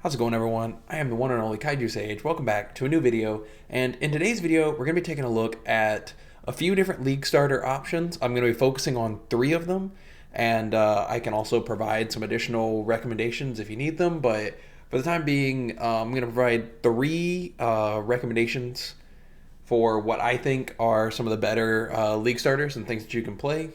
How's it going, everyone? I am the one and only 𝙀𝙓𝙋𝘼𝙉𝘿. Welcome back to a new video. And in today's video, we're going to be taking a look at a few different league starter options. I'm going to be focusing on 3 of them, and I can also provide some additional recommendations if you need them. But for the time being, I'm going to provide 3 recommendations for what I think are some of the better league starters and things that you can play.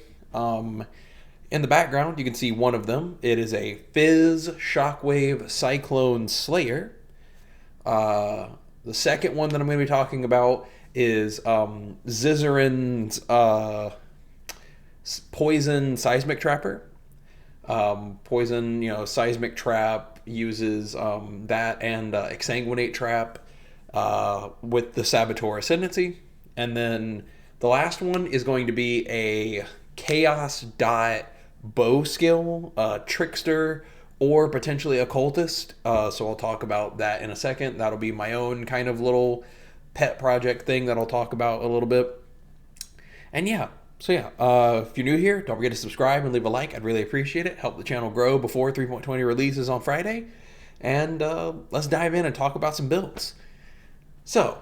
In the background, you can see one of them. It is a 𝙀𝙓𝙋𝘼𝙉𝘿. The second one that I'm going to be talking about is 𝙀𝙓𝙋𝘼𝙉𝘿's poison seismic trapper. Poison, seismic trap uses that and 𝙀𝙓𝙋𝘼𝙉𝘿 trap with the Saboteur Ascendancy. And then the last one is going to be a 𝙀𝙀𝙓𝙋 bow skill, trickster, or potentially occultist. So I'll talk about that in a second. That'll be my own kind of little pet project thing that I'll talk about a little bit. And if you're new here, don't forget to subscribe and leave a like. I'd really appreciate it. Help the channel grow before 3.20 releases on Friday. And let's dive in and talk about some builds. So,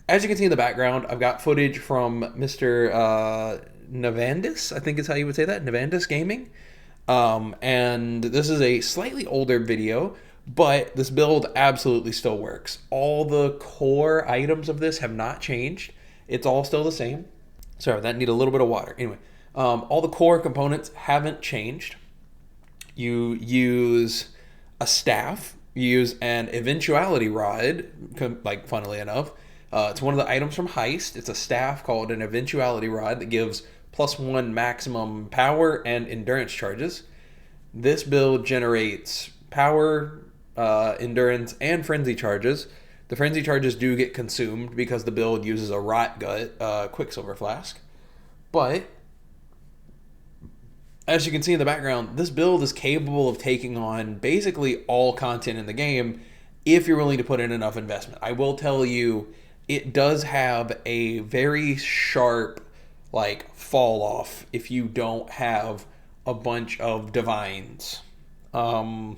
as you can see in the background, I've got footage from Mr. 𝙀𝙀𝙋𝘼𝙉𝘿, I think is how you would say that, 𝙀𝙀𝙋 Gaming. And this is a slightly older video, but this build absolutely still works. All the core items of this have not changed. It's all still the same. Sorry, that need a little bit of water. Anyway, all the core components haven't changed. You use a staff. You use an eventuality rod, like funnily enough. It's one of the items from Heist. It's a staff called an eventuality rod that gives +1 maximum power and endurance charges. This build generates power, endurance, and frenzy charges. The frenzy charges do get consumed because the build uses a rot gut quicksilver flask. But as you can see in the background, this build is capable of taking on basically all content in the game if you're willing to put in enough investment. I will tell you, it does have a very sharp fall off if you don't have a bunch of divines. It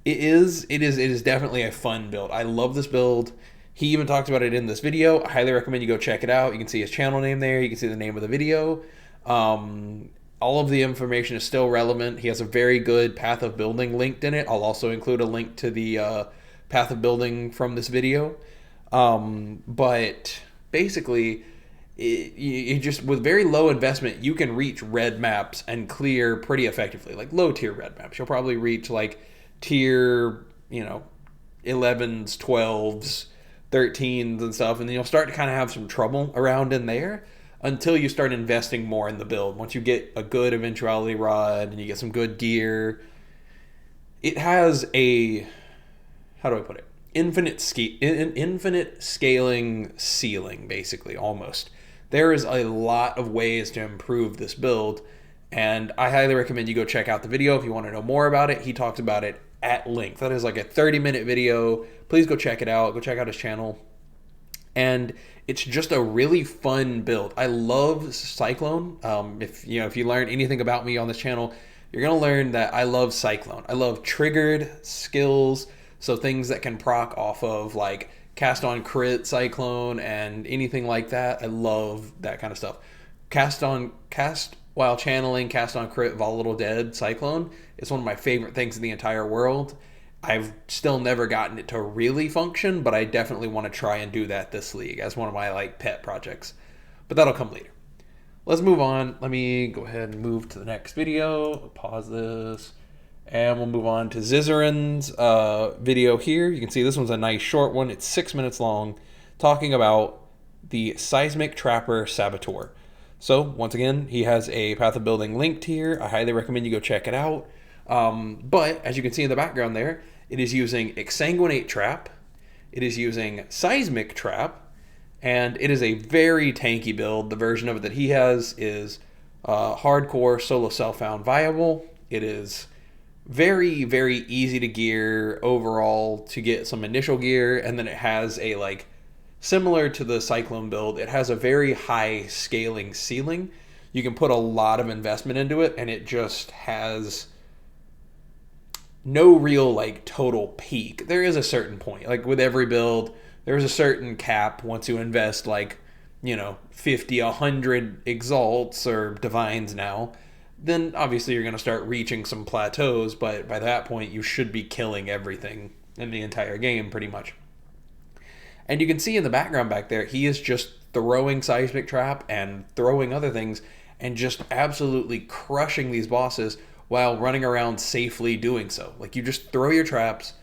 is definitely a fun build. I love this build. He even talks about it in this video. I highly recommend you go check it out. You can see his channel name there. You can see the name of the video. All of the information is still relevant. He has a very good path of building linked in it. I'll also include a link to the path of building from this video. But basically, you just, with very low investment, you can reach red maps and clear pretty effectively, like low tier red maps. You'll probably reach tier 11s, 12s, 13s and stuff, and then you'll start to kind of have some trouble around in there until you start investing more in the build. Once you get a good eventuality rod and you get some good gear, it has a, how do I put it, infinite scaling ceiling, basically, almost. There is a lot of ways to improve this build, and I highly recommend you go check out the video if you want to know more about it. He talks about it at length. That is like a 30-minute video. Please go check it out. Go check out his channel. And it's just a really fun build. I love Cyclone. If you learn anything about me on this channel, you're gonna learn that I love Cyclone. I love triggered skills, so things that can proc off of cast on crit Cyclone and anything like that. I love that kind of stuff. Cast while channeling, cast on crit Volatile Dead Cyclone is one of my favorite things in the entire world. I've still never gotten it to really function, but I definitely want to try and do that this league as one of my pet projects. But that'll come later. Let's move on. Let me go ahead and move to the next video. Pause this. And we'll move on to 𝙀𝙓𝙋𝘼𝙉𝙿's video here. You can see this one's a nice short one. It's 6 minutes long, talking about the Seismic Trapper Saboteur. So, once again, he has a path of building linked here. I highly recommend you go check it out. But, as you can see in the background there, it is using 𝙀𝙓𝙋𝘼𝙉𝙿 trap. It is using Seismic Trap. And it is a very tanky build. The version of it that he has is hardcore solo self-found viable. It is very, very easy to gear overall to get some initial gear, and then it has a similar to the Cyclone build, it has a very high scaling ceiling. You can put a lot of investment into it, and it just has no real like total peak. There is a certain point. Like with every build, there's a certain cap once you invest like, 50, 100 exalts or divines now, then obviously you're going to start reaching some plateaus, but by that point you should be killing everything in the entire game pretty much. And you can see in the background back there, he is just throwing Seismic Trap and throwing other things and just absolutely crushing these bosses while running around safely doing so. Like, you just throw your traps,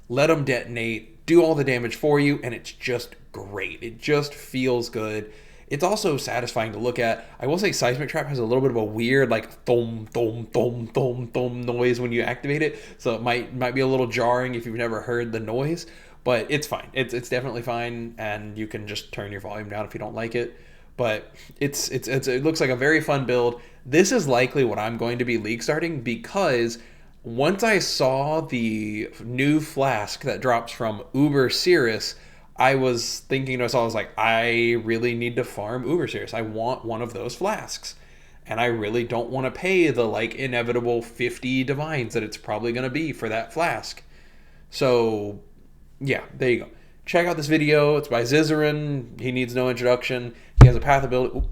let them detonate, do all the damage for you, and it's just great. It just feels good. It's also satisfying to look at. I will say Seismic Trap has a little bit of a weird, like, thum, thum, thum, thum, thum noise when you activate it, so it might be a little jarring if you've never heard the noise, but it's fine. It's definitely fine, and you can just turn your volume down if you don't like it. But it looks like a very fun build. This is likely what I'm going to be league starting, because once I saw the new flask that drops from 𝙀𝙓𝙋𝘼𝙉𝘿, I was thinking to myself, I was like, I really need to farm 𝙀𝙓𝙋𝘼𝙉𝘍. I want one of those flasks. And I really don't want to pay the like inevitable 50 divines that it's probably going to be for that flask. So yeah, there you go. Check out this video. It's by 𝙀𝙓𝙋𝘼𝙉𝙍. He needs no introduction. He has a path of building.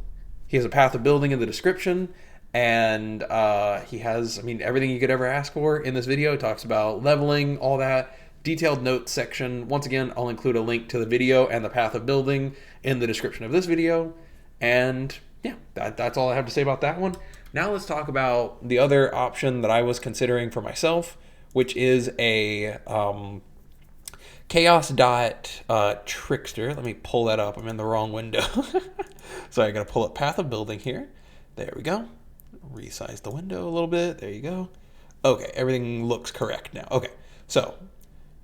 He has a path of building in the description, and he has, everything you could ever ask for in this video. It talks about leveling, all that. Detailed notes section. Once again, I'll include a link to the video and the path of building in the description of this video. And yeah, that's all I have to say about that one. Now let's talk about the other option that I was considering for myself, which is a 𝙀𝙓𝙋𝘼𝙉𝙍𝘍. Let me pull that up. I'm in the wrong window. So I got to pull up path of building here. There we go. Resize the window a little bit. There you go. Okay, everything looks correct now. Okay, so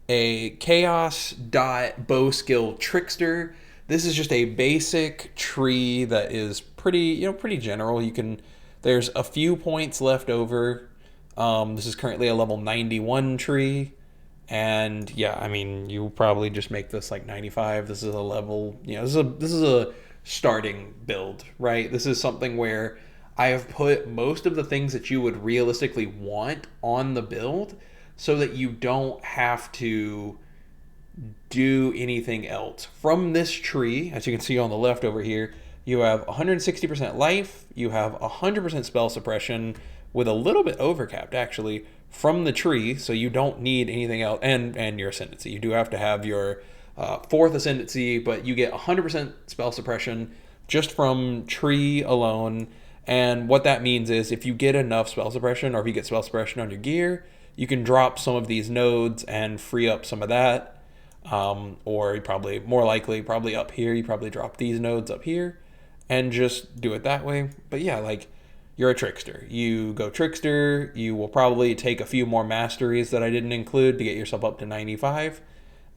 a 𝙀𝙓𝙋𝘼𝙉𝘍. This is just a basic tree that is pretty general. There's a few points left over. This is currently a level 91 tree. And yeah, you probably just make this like 95. This is a level, this is a starting build, right? This is something where I have put most of the things that you would realistically want on the build so that you don't have to do anything else. From this tree, as you can see on the left over here, you have 160% life, you have 100% spell suppression with a little bit overcapped actually from the tree, so you don't need anything else, and your ascendancy. You do have to have your fourth ascendancy, but you get 100% spell suppression just from tree alone. And what that means is if you get enough spell suppression, or if you get spell suppression on your gear, you can drop some of these nodes and free up some of that. Or you probably, more likely, probably up here, you probably drop these nodes up here and just do it that way. But yeah, like, you're a trickster. You go trickster, you will probably take a few more masteries that I didn't include to get yourself up to 95.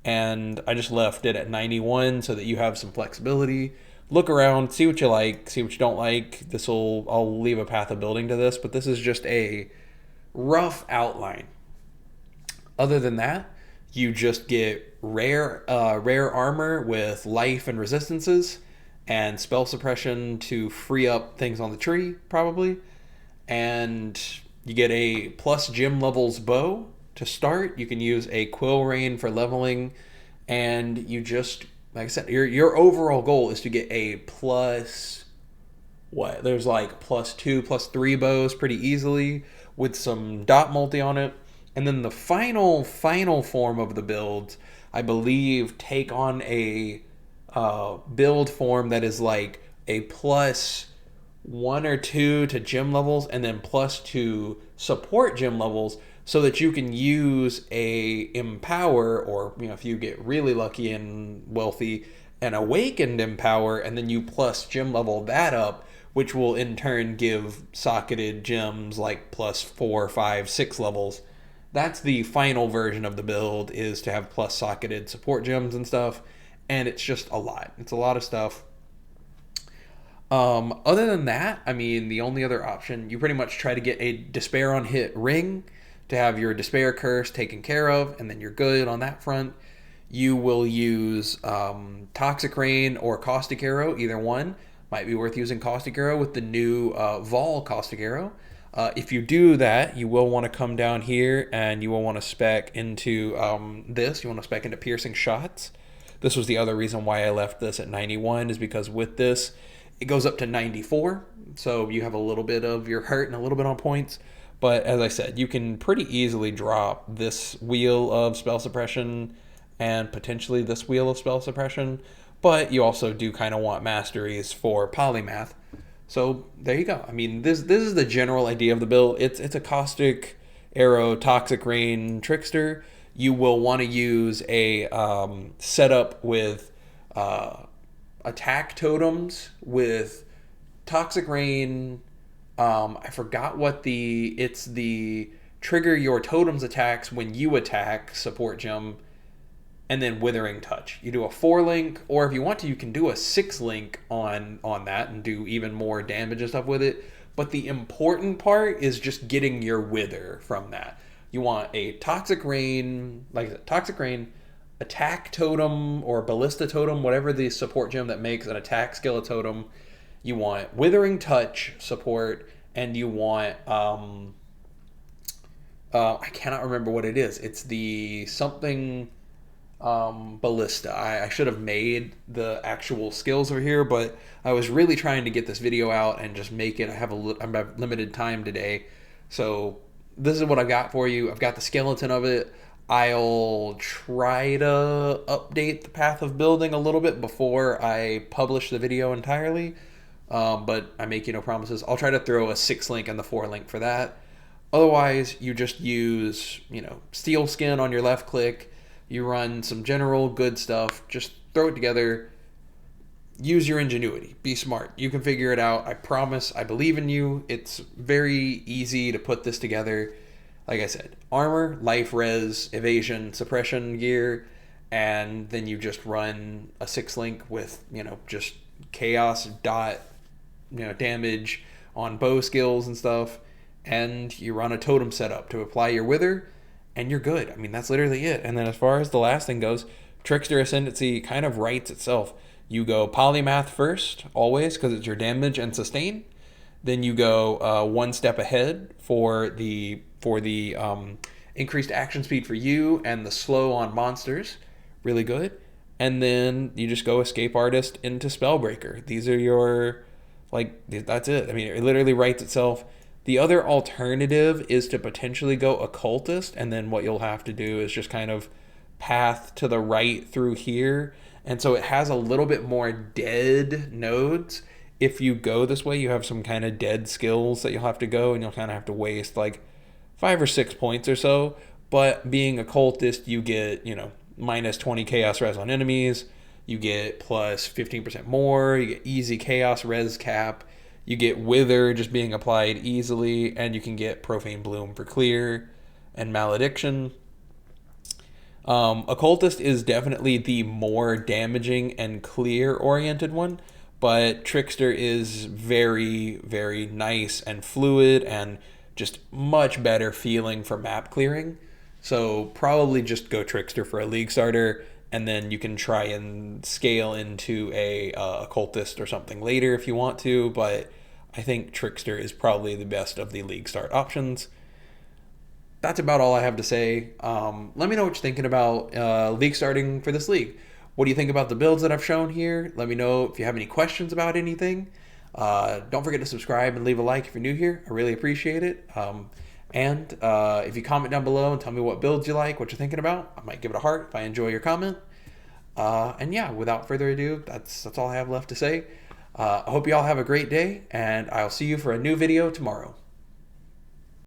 And I just left it at 91 so that you have some flexibility. Look around, see what you like, see what you don't like. I'll leave a path of building to this, but this is just a rough outline. Other than that, you just get rare armor with life and resistances, and spell suppression to free up things on the tree, probably. And you get a plus gym levels bow to start. You can use a quill rain for leveling. And you just, like I said, your overall goal is to get a plus, there's like +2, +3 bows pretty easily with some dot multi on it. And then the final form of the build, I believe, take on a build form that is like a +1 or 2 to gym levels, and then +2 support gym levels, so that you can use a empower, or if you get really lucky and wealthy, an awakened empower, and then you plus gym level that up, which will in turn give socketed gems like +4, 5, 6 levels. That's the final version of the build, is to have plus socketed support gems and stuff. And it's just a lot. It's a lot of stuff. Other than that, the only other option, you pretty much try to get a Despair on Hit ring to have your Despair Curse taken care of, and then you're good on that front. You will use Toxic Rain or Caustic Arrow, either one. Might be worth using Caustic Arrow with the new Vol Caustic Arrow. If you do that, you will want to come down here and you will want to spec into this. You want to spec into piercing shots. This was the other reason why I left this at 91, is because with this, it goes up to 94. So you have a little bit of your hurt and a little bit on points. But as I said, you can pretty easily drop this wheel of spell suppression and potentially this wheel of spell suppression. But you also do kind of want masteries for polymath. So there you go. I mean, this is the general idea of the build. It's a caustic arrow, toxic rain trickster. You will want to use a setup with attack totems with toxic rain. I forgot what it's the trigger your totem's attacks when you attack support gem, and then withering touch. You do a 4-link, or if you want to, you can do a 6-link on that and do even more damage and stuff with it. But the important part is just getting your wither from that. You want a toxic rain, like I said, toxic rain, attack totem or ballista totem, whatever the support gem that makes an attack skill totem. You want withering touch support, and you want I cannot remember what it is. It's the something ballista. I should have made the actual skills over here, but I was really trying to get this video out and just make it. I have limited time today, so this is what I got for you. I've got the skeleton of it. I'll try to update the path of building a little bit before I publish the video entirely, but I make you no promises. I'll try to throw a 6-link and the 4-link for that. Otherwise, you just use, steel skin on your left click. You run some general good stuff. Just throw it together. Use your ingenuity. Be smart. You can figure it out. I promise. I believe in you. It's very easy to put this together. Like I said, armor, life res, evasion, suppression gear, and then you just run a 6-link with, just chaos dot, damage on bow skills and stuff, and you run a totem setup to apply your wither, and you're good. I mean, that's literally it. And then as far as the last thing goes, Trickster Ascendancy kind of writes itself. You go polymath first, always, because it's your damage and sustain. Then you go one step ahead for the increased action speed for you and the slow on monsters. Really good. And then you just go Escape Artist into Spellbreaker. These are your, that's it. I mean, it literally writes itself. The other alternative is to potentially go Occultist, and then what you'll have to do is just kind of path to the right through here. And so it has a little bit more dead nodes. If you go this way, you have some kind of dead skills that you'll have to go, and you'll kind of have to waste 5 or 6 points or so. But being Occultist, you get, minus 20 chaos res on enemies. You get plus 15% more. You get easy chaos res cap. You get Wither just being applied easily, and you can get Profane Bloom for clear and Malediction. Occultist is definitely the more damaging and clear oriented one, but Trickster is very, very nice and fluid and just much better feeling for map clearing. So probably just go Trickster for a league starter, and then you can try and scale into a Occultist or something later if you want to, but I think Trickster is probably the best of the league start options. That's about all I have to say. Let me know what you're thinking about league starting for this league. What do you think about the builds that I've shown here? Let me know if you have any questions about anything. Don't forget to subscribe and leave a like if you're new here. I really appreciate it. And if you comment down below and tell me what builds you like, what you're thinking about, I might give it a heart if I enjoy your comment. And yeah, without further ado, that's all I have left to say. I hope you all have a great day, and I'll see you for a new video tomorrow.